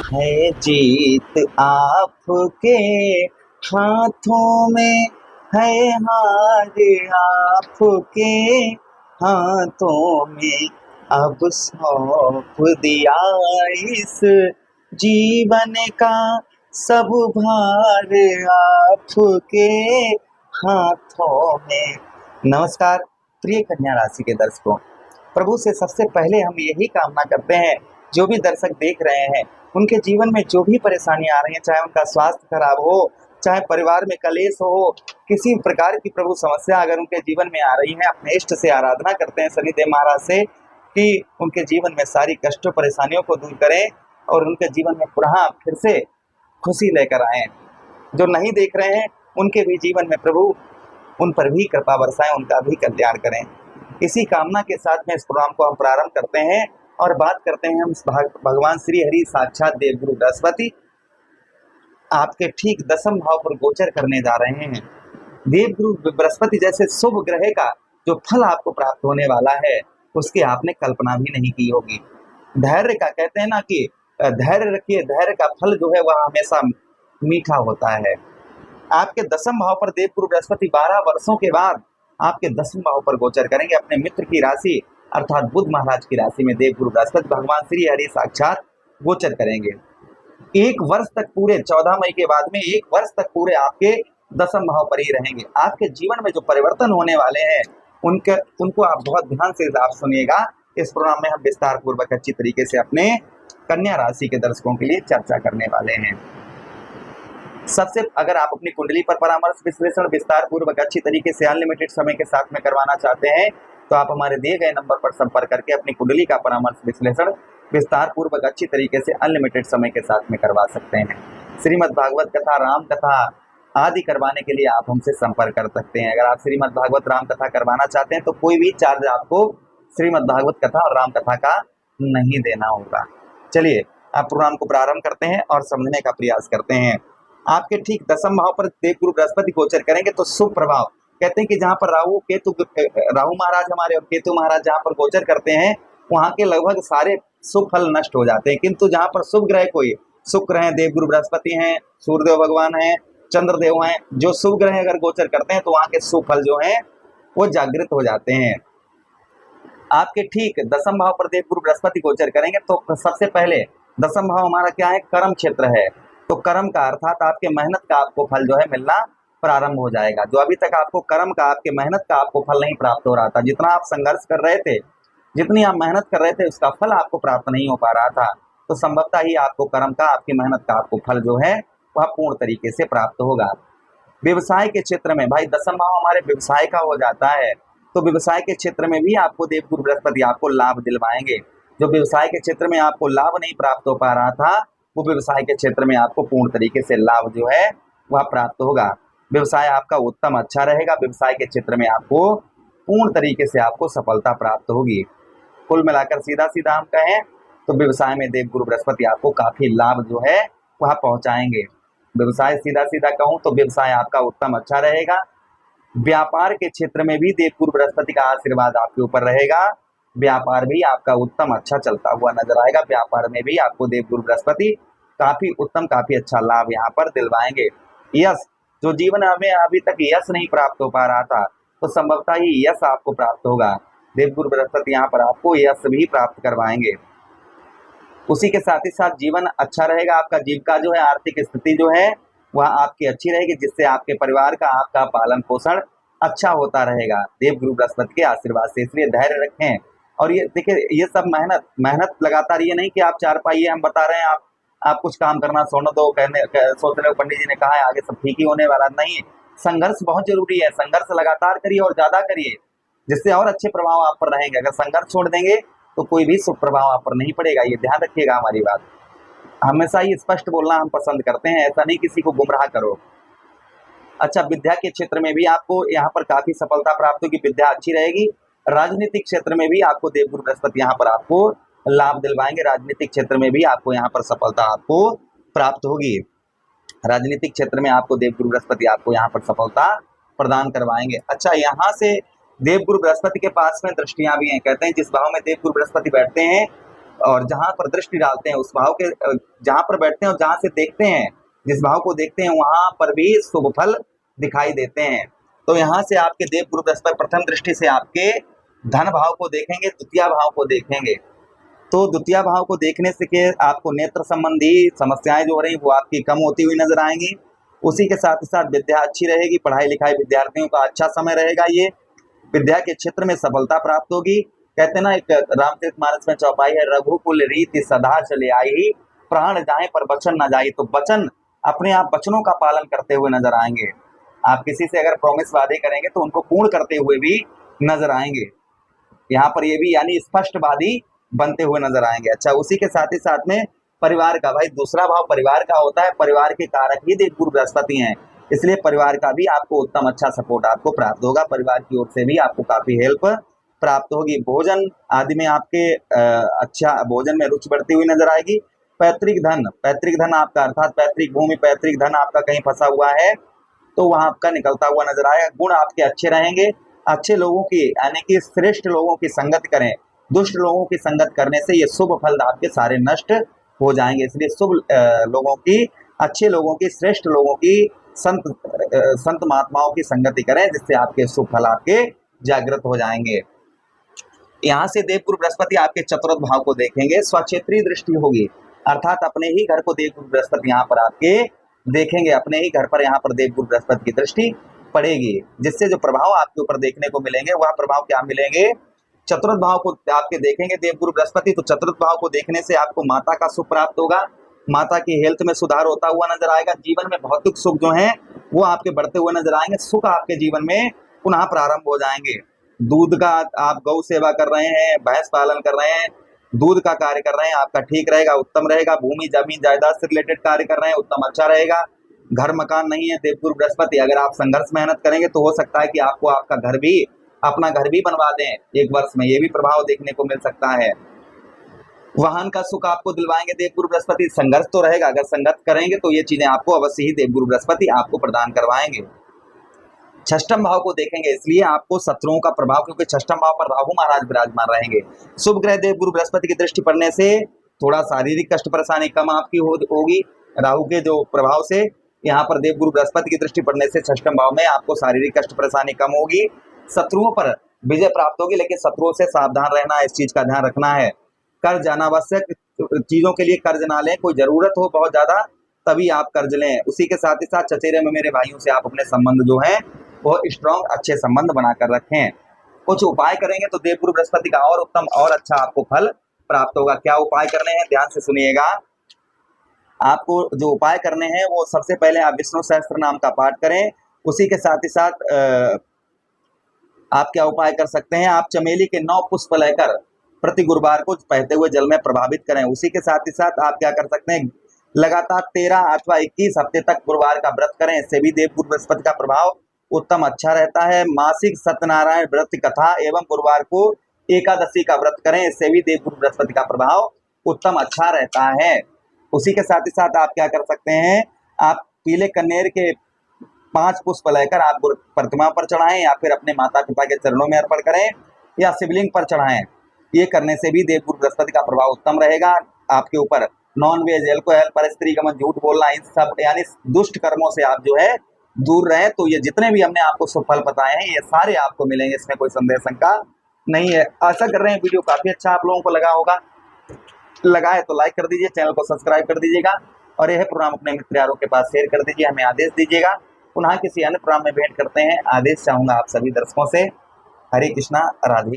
है जीत आपके हाथों में, है हार आपके हाथों में। अब सौंप दिया इस जीवन का सब भार आपके हाथों में। नमस्कार प्रिय कन्या राशि के दर्शकों, प्रभु से सबसे पहले हम यही कामना करते हैं, जो भी दर्शक देख रहे हैं उनके जीवन में जो भी परेशानियां आ रही हैं, चाहे उनका स्वास्थ्य खराब हो, चाहे परिवार में कलेश हो, किसी प्रकार की प्रभु समस्या अगर उनके जीवन में आ रही है, अपने इष्ट से आराधना करते हैं शनिदेव महाराज से कि उनके जीवन में सारी कष्टों परेशानियों को दूर करें और उनके जीवन में पुनः फिर से खुशी लेकर आए। जो नहीं देख रहे हैं उनके भी जीवन में प्रभु उन पर भी कृपा बरसाएं, उनका भी कल्याण करें। इसी कामना के साथ में इस प्रोग्राम को हम प्रारंभ करते हैं और बात करते हैं हम भगवान श्री हरि साक्षात देवगुरु बृहस्पति आपके ठीक दसम भाव पर गोचर करने जा रहे हैं। देवगुरु बृहस्पति जैसे शुभ ग्रह का जो फल आपको प्राप्त होने वाला है उसकी आपने कल्पना भी नहीं की होगी। धैर्य का कहते हैं ना कि धैर्य रखिए, धैर्य का फल जो है वह हमेशा मीठा होता है। आपके दसम भाव पर देवगुरु बृहस्पति 12 वर्षों के बाद आपके दसम भाव पर गोचर करेंगे। अपने मित्र की राशि अर्थात बुध महाराज की राशि में देवगुरु बृहस्पति भगवान श्री हरि साक्षात गोचर करेंगे। एक वर्ष तक पूरे 14 मई के बाद में एक वर्ष तक पूरे आपके दसम भाव पर ही रहेंगे। आपके जीवन में जो परिवर्तन होने वाले हैं उनको आप बहुत ध्यान से आप सुनिएगा। इस प्रोग्राम में हम विस्तार पूर्वक अच्छी तरीके से अपने कन्या राशि के दर्शकों के लिए चर्चा करने वाले हैं। सबसे अगर आप अपनी कुंडली पर परामर्श विश्लेषण विस्तार पूर्वक अच्छी तरीके से अनलिमिटेड समय के साथ में करवाना चाहते हैं तो आप हमारे दिए गए नंबर पर संपर्क करके अपनी कुंडली का परामर्श विश्लेषण विस्तार पूर्वक अच्छी तरीके से अनलिमिटेड समय के साथ में करवा सकते हैं। श्रीमद् भागवत कथा, राम कथा आदि करवाने के लिए आप हमसे संपर्क कर सकते हैं। अगर आप श्रीमद् भागवत राम कथा करवाना चाहते हैं तो कोई भी चार्ज आपको श्रीमद् भागवत कथा और राम कथा का नहीं देना होगा। चलिए आप प्रोग्राम को प्रारंभ करते हैं और समझने का प्रयास करते हैं। आपके ठीक दसम भाव पर देवगुरु बृहस्पति गोचर करेंगे तो शुभ प्रभाव कहते हैं कि जहां पर राहु महाराज हमारे और केतु महाराज जहां पर गोचर करते हैं वहां के लगभग सारे शुभ फल नष्ट हो जाते हैं। किंतु जहां पर शुभ ग्रह कोई शुक्र हैं, देवगुरु बृहस्पति हैं, सूर्यदेव भगवान हैं, चंद्रदेव हैं, जो शुभ ग्रह अगर गोचर करते हैं तो वहां के शुभ फल जो हैं वो जागृत हो जाते हैं। आपके ठीक दसम भाव पर देवगुरु बृहस्पति गोचर करेंगे तो सबसे पहले दसम भाव हमारा क्या है, कर्म क्षेत्र है। तो कर्म का अर्थात आपके मेहनत का आपको फल जो है मिलना प्रारंभ हो जाएगा। जो अभी तक आपको कर्म का, आपके मेहनत का आपको फल नहीं प्राप्त हो रहा था, जितना आप संघर्ष कर रहे थे, जितनी आप मेहनत कर रहे थे उसका फल आपको प्राप्त नहीं हो पा रहा था, तो संभवतः ही आपको कर्म का, आपकी मेहनत का आपको फल जो है वह पूर्ण तरीके से प्राप्त होगा। व्यवसाय के क्षेत्र में भाई दसम भाव हमारे व्यवसाय का हो जाता है, तो व्यवसाय के क्षेत्र में भी आपको देवगुरु बृहस्पति आपको लाभ दिलवाएंगे। जो व्यवसाय के क्षेत्र में आपको लाभ नहीं प्राप्त हो पा रहा था वो व्यवसाय के क्षेत्र में आपको पूर्ण तरीके से लाभ जो है वह प्राप्त होगा। व्यवसाय आपका उत्तम अच्छा रहेगा। व्यवसाय के क्षेत्र में आपको पूर्ण तरीके से आपको सफलता प्राप्त होगी। कुल मिलाकर सीधा सीधा हम कहें तो व्यवसाय में देवगुरु बृहस्पति आपको काफी लाभ जो है वह पहुंचाएंगे। व्यवसाय सीधा सीधा कहूं तो व्यवसाय आपका उत्तम अच्छा रहेगा। व्यापार के क्षेत्र में भी देवगुरु बृहस्पति का आशीर्वाद आपके ऊपर रहेगा। व्यापार भी आपका उत्तम अच्छा चलता हुआ नजर आएगा। व्यापार में भी आपको देवगुरु बृहस्पति काफी उत्तम, काफी अच्छा लाभ यहाँ पर दिलवाएंगे। यश, जो जीवन हमें अभी तक यश नहीं प्राप्त हो पा रहा था तो संभवतः ही यश आपको प्राप्त होगा। देवगुरु बृहस्पति यहाँ पर आपको यश भी प्राप्त करवाएंगे। उसी के साथ ही साथ जीवन अच्छा रहेगा। आपका जीविका जो है, आर्थिक स्थिति जो है वह आपकी अच्छी रहेगी, जिससे आपके परिवार का, आपका पालन पोषण अच्छा होता रहेगा देवगुरु बृहस्पति के आशीर्वाद से। इसलिए धैर्य रखें। और ये देखिए, ये सब मेहनत लगातार, ये नहीं कि आप चार पाइए हम बता रहे हैं आप कुछ काम करना छोड़ दो, सोच रहे हो पंडित जी ने कहा है आगे सब ठीक ही होने वाला नहीं। संघर्ष बहुत जरूरी है। संघर्ष लगातार करिए और ज्यादा करिए, जिससे और अच्छे प्रभाव आप पर रहेंगे। अगर संघर्ष छोड़ देंगे तो कोई भी शुभ प्रभाव आप पर नहीं पड़ेगा। ये ध्यान रखिएगा हमारी बात। हमेशा ही स्पष्ट बोलना हम पसंद करते हैं, ऐसा नहीं किसी को गुमराह करो। अच्छा, विद्या के क्षेत्र में भी आपको यहाँ पर काफी सफलता प्राप्त होगी। विद्या अच्छी रहेगी। राजनीतिक क्षेत्र में भी आपको देवगुरु बृहस्पति यहाँ पर आपको लाभ दिलवाएंगे। राजनीतिक क्षेत्र में भी आपको यहाँ पर सफलता आपको प्राप्त होगी। राजनीतिक क्षेत्र में आपको देवगुरु बृहस्पति आपको यहाँ पर सफलता प्रदान करवाएंगे। अच्छा, यहाँ से देवगुरु बृहस्पति के पास में दृष्टियां भी हैं। कहते हैं जिस भाव में देवगुरु बृहस्पति बैठते हैं और जहां पर दृष्टि डालते हैं उस भाव के जहां पर बैठते हैं और जहां से देखते हैं, जिस भाव को देखते हैं वहां पर भी शुभ फल दिखाई देते हैं। तो यहाँ से आपके देव गुरु बृहस्पति प्रथम दृष्टि से आपके धन भाव को देखेंगे, द्वितीय भाव को देखेंगे। तो द्वितीय भाव को देखने से के आपको नेत्र संबंधी समस्याएं जो हो रही वो आपकी कम होती हुई नजर आएंगी। उसी के साथ ही साथ विद्या अच्छी रहेगी, पढ़ाई लिखाई विद्यार्थियों का अच्छा समय रहेगा। ये विद्या के क्षेत्र में सफलता प्राप्त होगी। कहते ना, एक रामचरितमानस में चौपाई है, रघुकुल रीति सदा चले आई, प्राण जाए पर वचन न जाई। तो वचन, अपने आप वचनों का पालन करते हुए नजर आएंगे। आप किसी से अगर प्रॉमिस वादे करेंगे तो उनको पूर्ण करते हुए भी नजर आएंगे। यहाँ पर ये भी यानी स्पष्टवादी बनते हुए नजर आएंगे। अच्छा, उसी के साथ ही साथ में परिवार का, भाई दूसरा भाव परिवार का होता है, परिवार के कारक ही देव गुरु बृहस्पति हैं, इसलिए परिवार का भी आपको उत्तम अच्छा सपोर्ट आपको प्राप्त होगा। परिवार की ओर से भी आपको काफी हेल्प प्राप्त होगी। भोजन आदि में आपके अच्छा भोजन में रुचि बढ़ती हुई नजर आएगी। पैतृक धन आपका, अर्थात पैतृक भूमि, पैतृक धन आपका कहीं फंसा हुआ है तो वहां आपका निकलता हुआ नजर आएगा। गुण आपके अच्छे रहेंगे। अच्छे लोगों की यानी कि श्रेष्ठ लोगों की संगत करें, दुष्ट लोगों की संगत करने से ये शुभ फल आपके सारे नष्ट हो जाएंगे। इसलिए शुभ लोगों की, अच्छे लोगों की, श्रेष्ठ लोगों की, संत महात्माओं की संगति करें, जिससे आपके शुभ फल आपके जागृत हो जाएंगे। यहाँ से देव गुरु बृहस्पति आपके चतुर्थ भाव को देखेंगे, स्वक्षेत्रीय दृष्टि होगी, अर्थात अपने ही घर को देव गुरु बृहस्पति यहाँ पर आपके देखेंगे। अपने ही घर पर यहाँ पर देव गुरु बृहस्पति की दृष्टि पड़ेगी, जिससे जो प्रभाव आपके ऊपर देखने को मिलेंगे वह प्रभाव क्या मिलेंगे, चतुर्थ भाव को आपके देखेंगे देव गुरु बृहस्पति। तो चतुर्थ भाव को देखने से आपको माता का सुख प्राप्त होगा, माता की हेल्थ में सुधार होता हुआ नजर आएगा। जीवन में भौतिक सुख जो है वो आपके बढ़ते हुए नजर आएंगे। सुख आपके जीवन में पुनः प्रारंभ हो जाएंगे। दूध का, आप गौ सेवा कर रहे हैं, भैंस पालन कर रहे हैं, दूध का कार्य कर रहे हैं, आपका ठीक रहेगा, उत्तम रहेगा। भूमि जमीन जायदाद से रिलेटेड कार्य कर रहे हैं, उत्तम अच्छा रहेगा। घर मकान नहीं है, देव गुरु बृहस्पति अगर आप संघर्ष मेहनत करेंगे तो हो सकता है कि आपको आपका घर भी, अपना घर भी बनवा दें एक वर्ष में, ये भी प्रभाव देखने को मिल सकता है। वाहन का सुख आपको दिलवाएंगे देव गुरु बृहस्पति। संघर्ष तो रहेगा, अगर संघर्ष करेंगे तो ये चीजें आपको अवश्य ही देव गुरु बृहस्पति आपको प्रदान करवाएंगे। छठम भाव को देखेंगे, इसलिए आपको शत्रुओं का प्रभाव, क्योंकि छठम भाव पर राहु महाराज विराजमान रहेंगे। शुभ ग्रह देव गुरु बृहस्पति की दृष्टि पड़ने से थोड़ा शारीरिक कष्ट परेशानी कम आपकी होगी। राहु के जो प्रभाव से यहाँ पर देव गुरु बृहस्पति की दृष्टि पड़ने से छठम भाव में आपको शारीरिक कष्ट परेशानी कम होगी। शत्रुओं पर विजय प्राप्त होगी, लेकिन शत्रुओं से सावधान रहना, इस चीज का ध्यान रखना है। कर्ज, अनावश्यक चीजों के लिए कर्ज ना लें, कोई जरूरत हो बहुत ज्यादा तभी आप कर्ज लें। उसी के साथ ही साथ चचेरे में मेरे भाइयों से आप अपने संबंध जो है वो स्ट्रॉन्ग अच्छे संबंध बनाकर रखें। कुछ उपाय करेंगे तो देव गुरु बृहस्पति का और उत्तम और अच्छा आपको फल प्राप्त होगा। क्या उपाय करने हैं, ध्यान से सुनिएगा। आपको जो उपाय करने हैं वो सबसे पहले आप विष्णु सहस्त्र नाम का पाठ करें। उसी के साथ ही साथ आप क्या उपाय कर सकते हैं, आप चमेली के 9 पुष्प लेकर प्रति गुरुवार को बहते हुए जल में प्रभावित करें। उसी के साथ ही साथ आप क्या कर सकते हैं, लगातार 13 अथवा 21 हफ्ते तक गुरुवार का व्रत करें, इससे भी देव गुरु बृहस्पति का प्रभाव उत्तम अच्छा रहता है। मासिक सत्यनारायण व्रत कथा एवं गुरुवार को एकादशी का व्रत करें, इससे भी देव गुरु बृहस्पति का प्रभाव उत्तम अच्छा रहता है। उसी के साथ ही साथ आप क्या कर सकते हैं, आप पीले कन्नेर के 5 पुष्प लेकर आप प्रतिमा पर चढ़ाएं या फिर अपने माता पिता के चरणों में अर्पण करें या शिवलिंग पर चढ़ाएं। ये करने से भी देव गुरु बृहस्पति का प्रभाव उत्तम रहेगा आपके ऊपर। नॉन वेज, एल्कोहल, पर स्त्री गमन, झूठ बोलना, इन सब यानी दुष्ट कर्मों से आप जो है दूर रहे। तो ये जितने भी हमने आपको शुभ फल बताए हैं ये सारे आपको मिलेंगे, इसमें कोई संदेह शंका नहीं है। आशा कर रहे हैं वीडियो काफी अच्छा आप लोगों को लगा होगा। लगा है तो लाइक कर दीजिए, चैनल को सब्सक्राइब कर दीजिएगा और यह प्रोग्राम अपने मित्र यारों के पास शेयर कर दीजिए। हमें आदेश दीजिएगा, पुनः किसी अन्य प्रोग्राम में भेंट करते हैं। आदेश चाहूंगा आप सभी दर्शकों से। हरे कृष्णा, राधे।